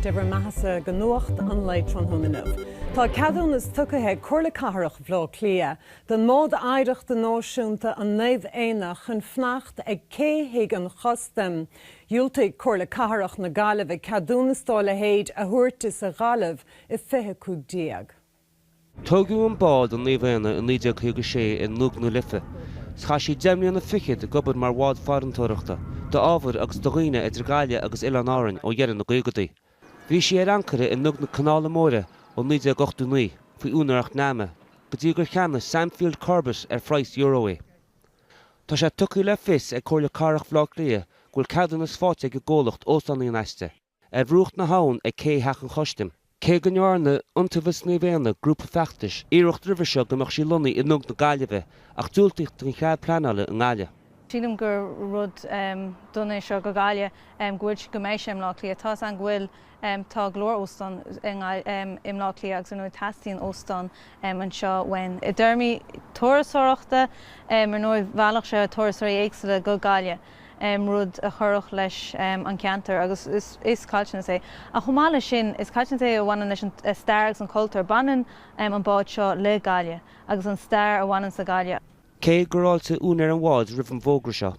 Cllr Mairéad go Nuacht an leit tronhumanmh. Tá cadún is tucathe Cllr Catharach bhló Cliath, den mód aireach den náisiúnta an Naomh Éanna chun fnacht ag céhéig an chostam. Dúiltaigh Cllr Catharach na Gaillimhe cadún is stála héid a thuairtas a Gaillimhe I 25. Tógadh an bád an Naomh Éanna in 1956 in Nuacht na Lithe. Schaisi deimlíonn na fichiid gobad mar bhád farantóireachta, do ábhar agus do dhaoine idir Gaile agus Ileanáireann ó dhearann na Gaelgadaí. Bhí sé ar ancra in Nuacht na Canála Móra ó 1989 faoi únaireacht Naomh, go dtí gur cheanna Samfield Corbett ar phráis Euroé. Tá sé tucaí le fios ag Cllr Catharach bhló Cliath ghfuil cadún is fáte ag ggólacht óstán í aiste, ar bhrúcht na habhann ag cé heach an chostim. Cé go nearna untaimhis Naomh Éanna grúpa feachtais, iirecht ribh seo go mbeadh sí lonnaí in Nuacht na Gaillimhe ach dúiltaigh den chead pleanála in Gaile. Sílim gur rud donna seo go Gaile gúil go mééis sem lá Cliath tá an ghfuil tá glór óstán im lá Cliath agus an tastíon óstán an seo wen. I dteirmí tuarasóireachta mar nó bhealach sé tuarasóirí éagsúla go Gaile rud a churach leis an ceantar agus is cáilte sé. A chomála sin is cáilte é bhhaine leis an stair an cultúr banan an báid seo le Gaile agus an stair a bhhaine sa Gaile. Cé guráilte únar an bhád ribh an bhógra seo.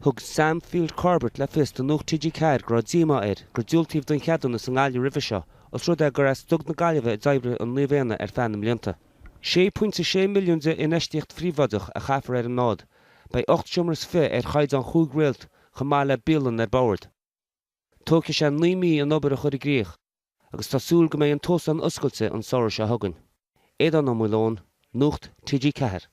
Thug Samfield Corbett le fios don nuacht TG Cad gur díma éir gur dúiltaíomh don cheadúna san Gaile ribh seo os rud gur as tug na Gaillimhe i dtaibre an Naomh Éanna ar feanna mblianta. 6.6 milliún de inistíocht phríomhadach a chafar ar an nád, bei 8 siomras fé ar chaid an chúig réalt go mbeidh le bialann ar bord. Tógtha sé 9 mí an obair a chur i gcríoch, agus tásúil go mbeidh an tos an oscailte an saoir se thugann. Éad an amúlón, Nuacht TG Cahir.